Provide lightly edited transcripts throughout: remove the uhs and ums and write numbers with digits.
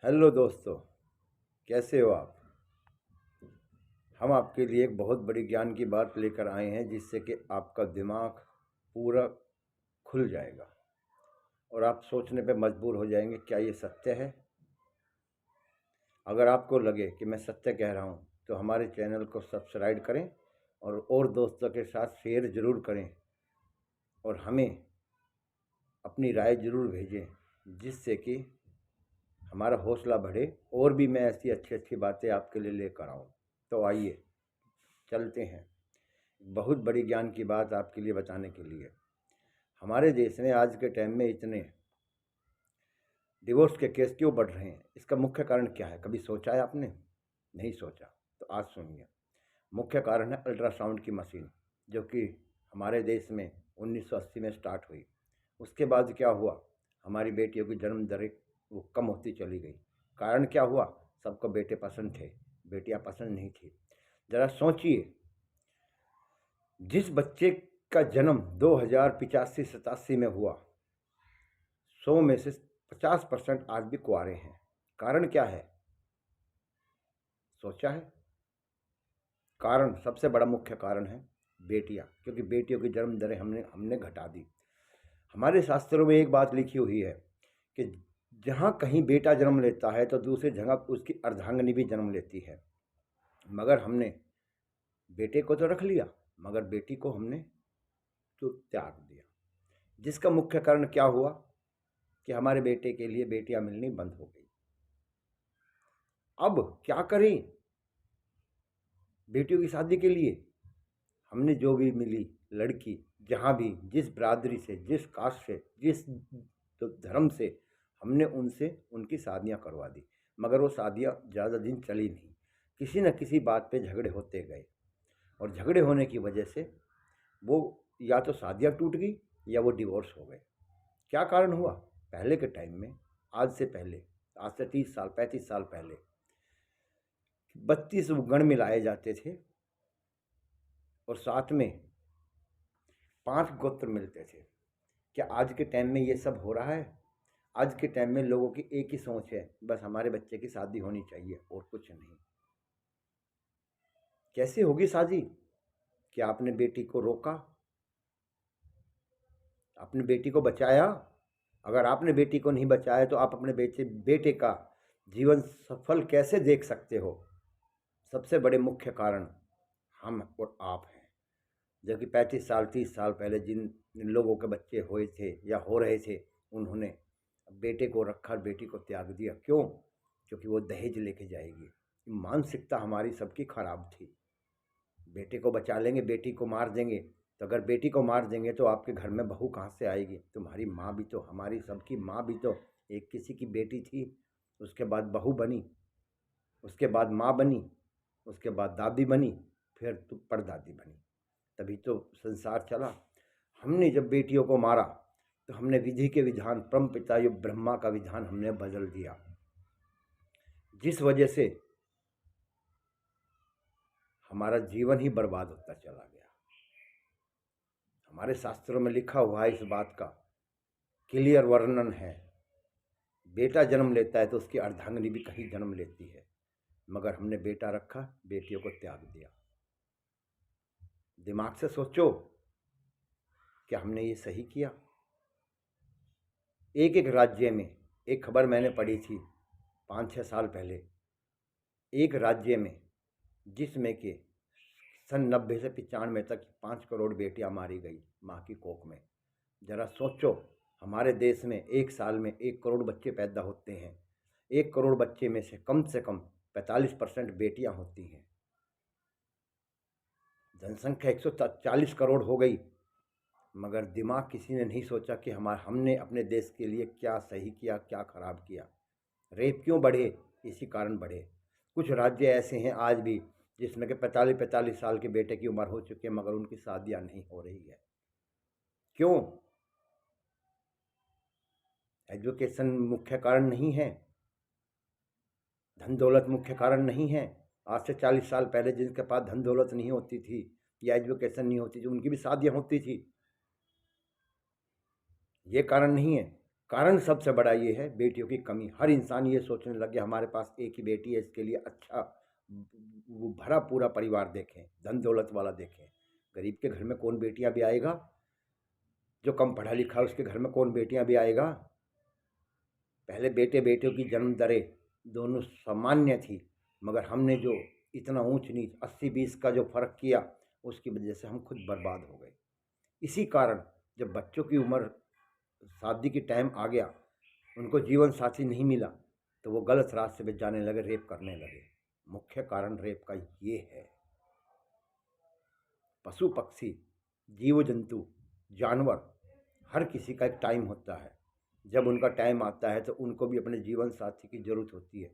Hello दोस्तों, कैसे हो आप। हम आपके लिए एक बहुत बड़ी ज्ञान की बात लेकर आए हैं जिससे कि आपका दिमाग पूरा खुल जाएगा और आप सोचने पे मजबूर हो जाएंगे, क्या ये सत्य है। अगर आपको लगे कि मैं सत्य कह रहा हूँ तो हमारे चैनल को सब्सक्राइब करें और दोस्तों के साथ शेयर ज़रूर करें और हमें अपनी राय ज़रूर भेजें जिससे कि हमारा हौसला बढ़े और भी मैं ऐसी अच्छी अच्छी बातें आपके लिए लेकर आऊँ। तो आइए चलते हैं बहुत बड़ी ज्ञान की बात आपके लिए बताने के लिए। हमारे देश में आज के टाइम में इतने डिवोर्स के केस क्यों बढ़ रहे हैं, इसका मुख्य कारण क्या है? कभी सोचा है आपने? नहीं सोचा तो आज सुनिए। मुख्य कारण है अल्ट्रासाउंड की मशीन, जो कि हमारे देश में 1980 में स्टार्ट हुई। उसके बाद क्या हुआ, हमारी बेटियों की जन्म दर वो कम होती चली गई। कारण क्या हुआ? सबको बेटे पसंद थे, बेटियां पसंद नहीं थी। ज़रा सोचिए, जिस बच्चे का जन्म 2085-87 में हुआ, 100 में से 50% आज भी कुंवारे हैं। कारण क्या है? सोचा है? कारण, सबसे बड़ा मुख्य कारण है बेटियां, क्योंकि बेटियों की जन्म दरें हमने घटा दी। हमारे शास्त्रों में एक बात लिखी हुई है कि जहाँ कहीं बेटा जन्म लेता है तो दूसरी जगह उसकी अर्धांगिनी भी जन्म लेती है। मगर हमने बेटे को तो रख लिया, मगर बेटी को हमने तो त्याग दिया। जिसका मुख्य कारण क्या हुआ कि हमारे बेटे के लिए बेटियां मिलनी बंद हो गई। अब क्या करें? बेटियों की शादी के लिए हमने जो भी मिली लड़की, जहाँ भी, जिस बिरादरी से, जिस कास्ट से, जिस तो धर्म से, हमने उनसे उनकी शादियाँ करवा दी। मगर वो शादियाँ ज़्यादा दिन चली नहीं, किसी न किसी बात पे झगड़े होते गए और झगड़े होने की वजह से वो या तो शादियाँ टूट गई या वो डिवोर्स हो गए। क्या कारण हुआ? पहले के टाइम में, आज से पहले, आज से 30 साल 35 साल पहले 32 गण मिलाए जाते थे और साथ में 5 गोत्र मिलते थे। क्या आज के टाइम में ये सब हो रहा है? आज के टाइम में लोगों की एक ही सोच है, बस हमारे बच्चे की शादी होनी चाहिए और कुछ नहीं। कैसे होगी शादी? क्या आपने बेटी को रोका? अपनी बेटी को बचाया? अगर आपने बेटी को नहीं बचाया तो आप अपने बेटे का जीवन सफल कैसे देख सकते हो? सबसे बड़े मुख्य कारण हम और आप हैं। जबकि 35 साल 30 साल पहले जिन लोगों के बच्चे हुए थे या हो रहे थे, उन्होंने बेटे को रखा, बेटी को त्याग दिया। क्यों? क्योंकि वो दहेज लेके जाएगी। मानसिकता हमारी सबकी खराब थी। बेटे को बचा लेंगे, बेटी को मार देंगे। तो अगर बेटी को मार देंगे तो आपके घर में बहू कहाँ से आएगी? तुम्हारी माँ भी तो, हमारी सबकी माँ भी तो एक किसी की बेटी थी, उसके बाद बहू बनी, उसके बाद माँ बनी, उसके बाद दादी बनी, फिर तो परदादी बनी, तभी तो संसार चला। हमने जब बेटियों को मारा तो हमने विधि के विधान, परम पिता यो ब्रह्मा का विधान हमने बदल दिया, जिस वजह से हमारा जीवन ही बर्बाद होता चला गया। हमारे शास्त्रों में लिखा हुआ है, इस बात का क्लियर वर्णन है। बेटा जन्म लेता है तो उसकी अर्धांगिनी भी कहीं जन्म लेती है, मगर हमने बेटा रखा, बेटियों को त्याग दिया। दिमाग से सोचो, क्या हमने ये सही किया? एक एक राज्य में, एक खबर मैंने पढ़ी थी 5-6 साल पहले, एक राज्य में जिसमें कि सन 90 से 95 तक 5 करोड़ बेटियां मारी गई माँ की कोख में। ज़रा सोचो, हमारे देश में एक साल में 1 करोड़ बच्चे पैदा होते हैं। 1 करोड़ बच्चे में से कम 45% बेटियां होती हैं। जनसंख्या 140 करोड़ हो गई, मगर दिमाग किसी ने नहीं सोचा कि हमने अपने देश के लिए क्या सही किया, क्या खराब किया। रेप क्यों बढ़े? इसी कारण बढ़े। कुछ राज्य ऐसे हैं आज भी जिसमें कि 45-45 साल के बेटे की उम्र हो चुकी है, मगर उनकी शादियां नहीं हो रही है। क्यों? एजुकेशन मुख्य कारण नहीं है, धन दौलत मुख्य कारण नहीं है। आज से 40 साल पहले जिनके पास धन दौलत नहीं होती थी या एजुकेशन नहीं होती थी, उनकी भी शादियां होती थी। ये कारण नहीं है। कारण सबसे बड़ा ये है बेटियों की कमी। हर इंसान ये सोचने लग गया हमारे पास एक ही बेटी है, इसके लिए अच्छा वो भरा पूरा परिवार देखें, धन दौलत वाला देखें। गरीब के घर में कौन बेटियां भी आएगा? जो कम पढ़ा लिखा है उसके घर में कौन बेटियां भी आएगा? पहले बेटे बेटियों की जन्म दरें दोनों सामान्य थी, मगर हमने जो इतना ऊंच नीच 80-20 का जो फर्क किया, उसकी वजह से हम खुद बर्बाद हो गए। इसी कारण जब बच्चों की उम्र, शादी की टाइम आ गया, उनको जीवन साथी नहीं मिला, तो वो गलत रास्ते पे जाने लगे, रेप करने लगे। मुख्य कारण रेप का ये है। पशु पक्षी, जीव जंतु, जानवर, हर किसी का एक टाइम होता है। जब उनका टाइम आता है तो उनको भी अपने जीवन साथी की जरूरत होती है।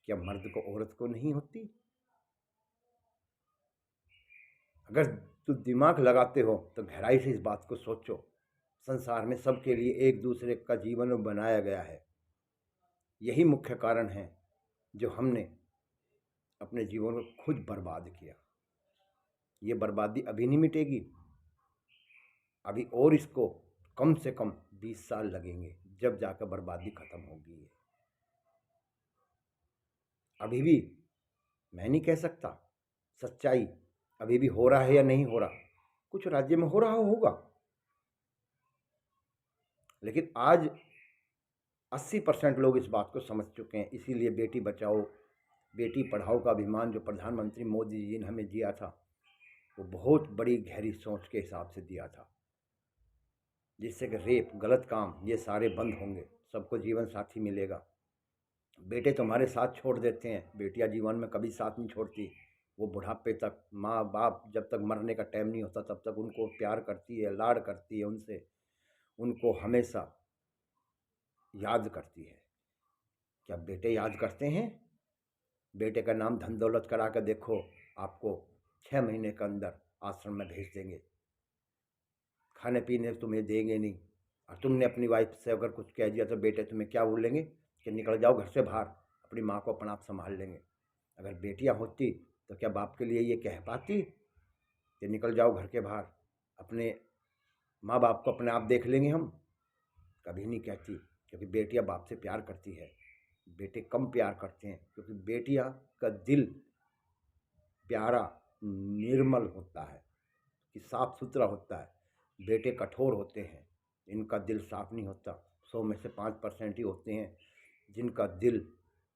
क्या मर्द को औरत को नहीं होती? अगर तू दिमाग लगाते हो तो गहराई से इस बात को सोचो। संसार में सबके लिए एक दूसरे का जीवन बनाया गया है। यही मुख्य कारण है जो हमने अपने जीवन को खुद बर्बाद किया। ये बर्बादी अभी नहीं मिटेगी, अभी और इसको कम से कम 20 साल लगेंगे, जब जाकर बर्बादी खत्म होगी। अभी भी मैं नहीं कह सकता सच्चाई अभी भी हो रहा है या नहीं हो रहा, कुछ राज्य में हो रहा होगा, लेकिन आज 80% लोग इस बात को समझ चुके हैं। इसीलिए बेटी बचाओ बेटी पढ़ाओ का अभिमान जो प्रधानमंत्री मोदी जी ने हमें दिया था, वो बहुत बड़ी गहरी सोच के हिसाब से दिया था, जिससे कि रेप, गलत काम, ये सारे बंद होंगे, सबको जीवन साथी मिलेगा। बेटे तुम्हारे साथ छोड़ देते हैं, बेटियां जीवन में कभी साथ नहीं छोड़ती। वो बुढ़ापे तक, माँ बाप जब तक मरने का टाइम नहीं होता तब तक उनको प्यार करती है, लाड करती है, उनसे उनको हमेशा याद करती है। क्या बेटे याद करते हैं? बेटे का नाम धन दौलत करा कर देखो, आपको 6 महीने के अंदर आश्रम में भेज देंगे, खाने पीने तुम्हें देंगे नहीं। और तुमने अपनी वाइफ से अगर कुछ कह दिया तो बेटे तुम्हें क्या बोलेंगे कि निकल जाओ घर से बाहर, अपनी माँ को अपना आप संभाल लेंगे। अगर बेटियां होती तो क्या बाप के लिए ये कह पाती कि निकल जाओ घर के बाहर, अपने माँ बाप को अपने आप देख लेंगे हम? कभी नहीं कहती, क्योंकि बेटियां बाप से प्यार करती है, बेटे कम प्यार करते हैं, क्योंकि बेटियां का दिल प्यारा, निर्मल होता है, कि साफ सुथरा होता है। बेटे कठोर होते हैं, इनका दिल साफ नहीं होता। 100 में से 5% ही होते हैं जिनका दिल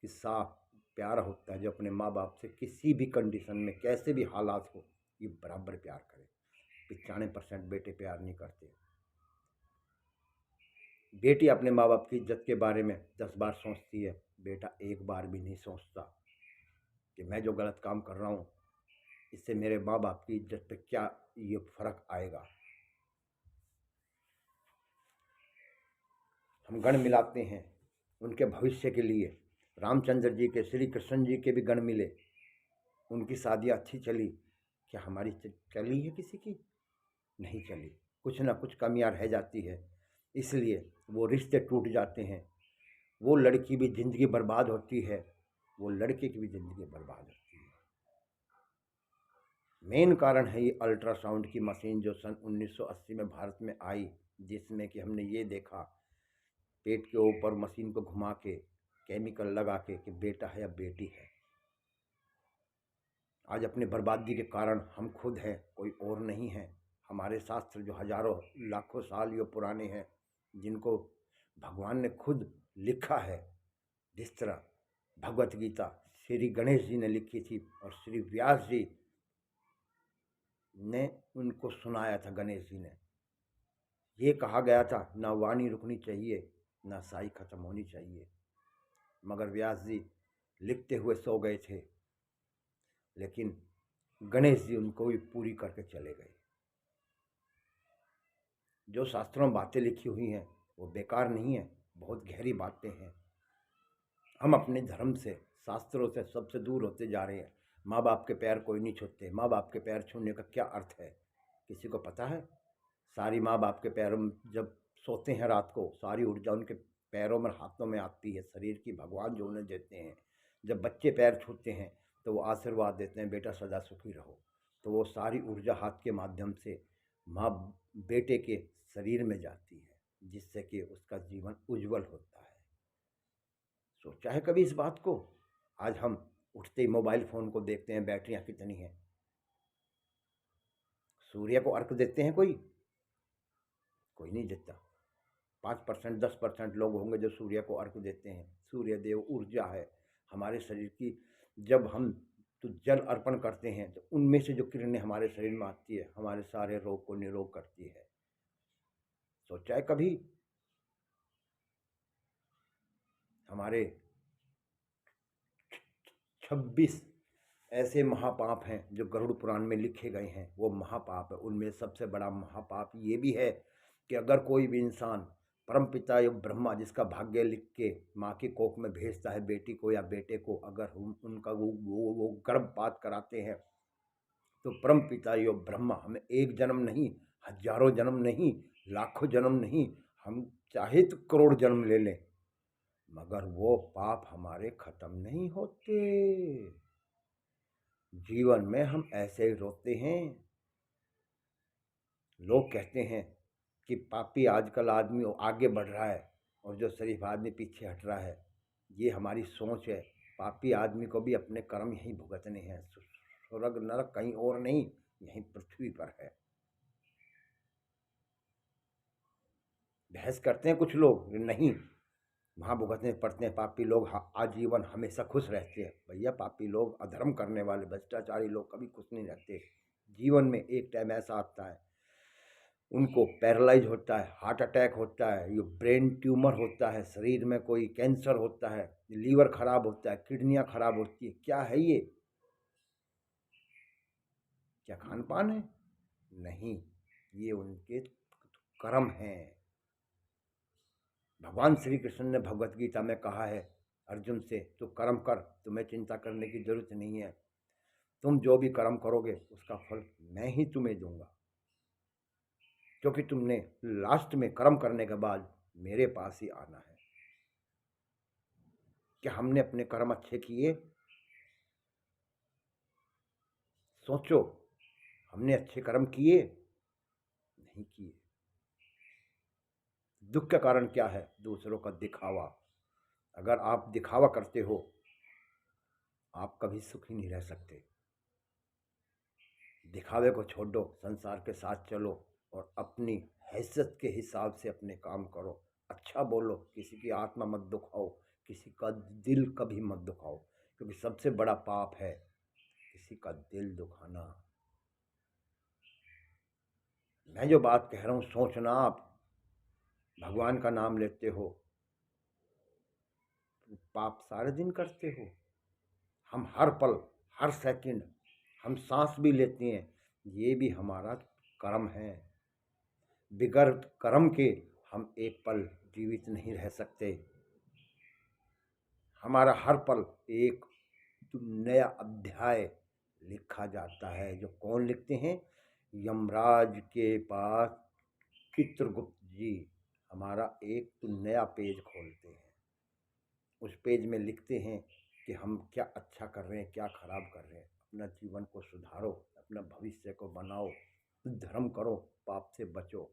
कि साफ प्यारा होता है, जो अपने माँ बाप से किसी भी कंडीशन में, कैसे भी हालात हो, ये बराबर प्यार करें। 95% बेटे प्यार नहीं करते। बेटी अपने माँ बाप की इज्जत के बारे में 10 बार सोचती है, बेटा एक बार भी नहीं सोचता कि मैं जो गलत काम कर रहा हूँ इससे मेरे माँ बाप की इज्जत पे क्या ये फर्क आएगा। हम गण मिलाते हैं उनके भविष्य के लिए। रामचंद्र जी के, श्री कृष्ण जी के भी गण मिले, उनकी शादियाँ अच्छी चली। क्या हमारी चली है किसी की? नहीं चली, कुछ ना कुछ कमियां रह जाती है, इसलिए वो रिश्ते टूट जाते हैं। वो लड़की भी ज़िंदगी बर्बाद होती है, वो लड़के की भी ज़िंदगी बर्बाद होती है। मेन कारण है ये अल्ट्रासाउंड की मशीन जो सन 1980 में भारत में आई, जिसमें कि हमने ये देखा पेट के ऊपर मशीन को घुमा के, केमिकल लगा के कि बेटा है या बेटी है। आज अपनी बर्बादी के कारण हम खुद हैं, कोई और नहीं है। हमारे शास्त्र जो हजारों लाखों साल ये पुराने हैं, जिनको भगवान ने खुद लिखा है, जिस तरह भगवत गीता श्री गणेश जी ने लिखी थी और श्री व्यास जी ने उनको सुनाया था। गणेश जी ने ये कहा गया था, ना वाणी रुकनी चाहिए, ना साई खत्म होनी चाहिए। मगर व्यास जी लिखते हुए सो गए थे, लेकिन गणेश जी उनको भी पूरी करके चले गए। जो शास्त्रों में बातें लिखी हुई हैं वो बेकार नहीं है, बहुत गहरी बातें हैं। हम अपने धर्म से, शास्त्रों से सबसे दूर होते जा रहे हैं। माँ बाप के पैर कोई नहीं छूते। माँ बाप के पैर छूने का क्या अर्थ है, किसी को पता है? सारी माँ बाप के पैरों में जब सोते हैं रात को, सारी ऊर्जा उनके पैरों में, हाथों में आती है, शरीर की भगवान जो उन्हें देते हैं। जब बच्चे पैर छूते हैं तो वो आशीर्वाद देते हैं, बेटा सदा सुखी रहो। तो वो सारी ऊर्जा हाथ के माध्यम से माँ बेटे के शरीर में जाती है। जिससे कि उसका जीवन उज्जवल होता है। सोचा है कभी इस बात को? आज हम उठते ही मोबाइल फ़ोन को देखते हैं, बैटरियाँ कितनी हैं। सूर्य को अर्घ देते हैं कोई? कोई नहीं देता। 5% 10% लोग होंगे जो सूर्य को अर्घ देते हैं। सूर्य देव ऊर्जा है हमारे शरीर की। जब हम तो जल अर्पण करते हैं तो उनमें से जो किरणें हमारे शरीर में आती है, हमारे सारे रोग को निरोग करती है। सोचा है कभी? हमारे 26 ऐसे महापाप हैं जो गरुड़ पुराण में लिखे गए हैं, वो महापाप है। उनमें सबसे बड़ा महापाप ये भी है कि अगर कोई भी इंसान परमपिता या ब्रह्मा जिसका भाग्य लिख के माँ की कोख में भेजता है बेटी को या बेटे को, अगर उनका वो गर्भपात कराते हैं तो परमपिता यो ब्रह्मा हमें एक जन्म नहीं, हजारों जन्म नहीं, लाखों जन्म नहीं, हम चाहे तो करोड़ जन्म ले लें, मगर वो पाप हमारे खत्म नहीं होते। जीवन में हम ऐसे ही रोते हैं। लोग कहते हैं कि पापी आजकल आदमी आगे बढ़ रहा है और जो शरीफ आदमी पीछे हट रहा है। ये हमारी सोच है। पापी आदमी को भी अपने कर्म यहीं भुगतने हैं। स्वर्ग नरक कहीं और नहीं, यहीं पृथ्वी पर है। बहस करते हैं कुछ लोग, नहीं वहाँ भुगतने पड़ते हैं। पापी लोग आजीवन हमेशा खुश रहते हैं। भैया पापी लोग, अधर्म करने वाले, भ्रष्टाचारी लोग कभी खुश नहीं रहते। जीवन में एक टाइम ऐसा आता है उनको पैरालाइज होता है, हार्ट अटैक होता है, ये ब्रेन ट्यूमर होता है, शरीर में कोई कैंसर होता है, लीवर खराब होता है, किडनियाँ खराब होती है। क्या है ये? क्या खान पान है? नहीं, ये उनके कर्म हैं। भगवान श्री कृष्ण ने भगवत गीता में कहा है अर्जुन से, तू कर्म कर, तुम्हें चिंता करने की जरूरत नहीं है। तुम जो भी कर्म करोगे उसका फल मैं ही तुम्हें दूंगा, क्योंकि तुमने लास्ट में कर्म करने के बाद मेरे पास ही आना है। क्या हमने अपने कर्म अच्छे किए? सोचो, हमने अच्छे कर्म किए? नहीं किए। दुख का कारण क्या है? दूसरों का दिखावा। अगर आप दिखावा करते हो आप कभी सुखी नहीं रह सकते। दिखावे को छोड़ दो, संसार के साथ चलो और अपनी हैसियत के हिसाब से अपने काम करो। अच्छा बोलो, किसी की आत्मा मत दुखाओ, किसी का दिल कभी मत दुखाओ, क्योंकि सबसे बड़ा पाप है किसी का दिल दुखाना। मैं जो बात कह रहा हूँ सोचना, आप भगवान का नाम लेते हो, पाप सारे दिन करते हो। हम हर पल हर सेकंड हम सांस भी लेते हैं, ये भी हमारा कर्म है। बिगर कर्म के हम एक पल जीवित नहीं रह सकते। हमारा हर पल एक नया अध्याय लिखा जाता है। जो कौन लिखते हैं? यमराज के पास चित्रगुप्त जी हमारा एक नया पेज खोलते हैं। उस पेज में लिखते हैं कि हम क्या अच्छा कर रहे हैं, क्या खराब कर रहे हैं। अपना जीवन को सुधारो, अपना भविष्य को बनाओ, धर्म करो, पाप से बचो।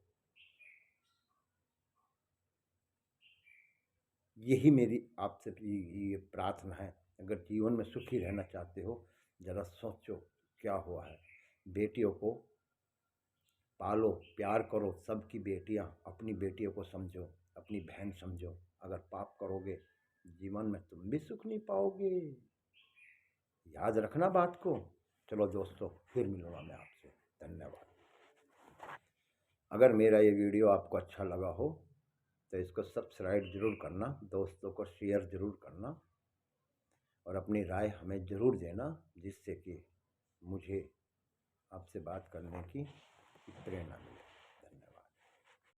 यही मेरी आपसे ये प्रार्थना है। अगर जीवन में सुखी रहना चाहते हो, ज़रा सोचो क्या हुआ है। बेटियों को पालो, प्यार करो। सबकी बेटियां अपनी बेटियों को समझो, अपनी बहन समझो। अगर पाप करोगे जीवन में तुम भी सुख नहीं पाओगे। याद रखना बात को। चलो दोस्तों, फिर मिलूँगा मैं आपसे। धन्यवाद। अगर मेरा ये वीडियो आपको अच्छा लगा हो तो इसको सब्सक्राइब ज़रूर करना, दोस्तों को शेयर ज़रूर करना और अपनी राय हमें ज़रूर देना, जिससे कि मुझे आपसे बात करने की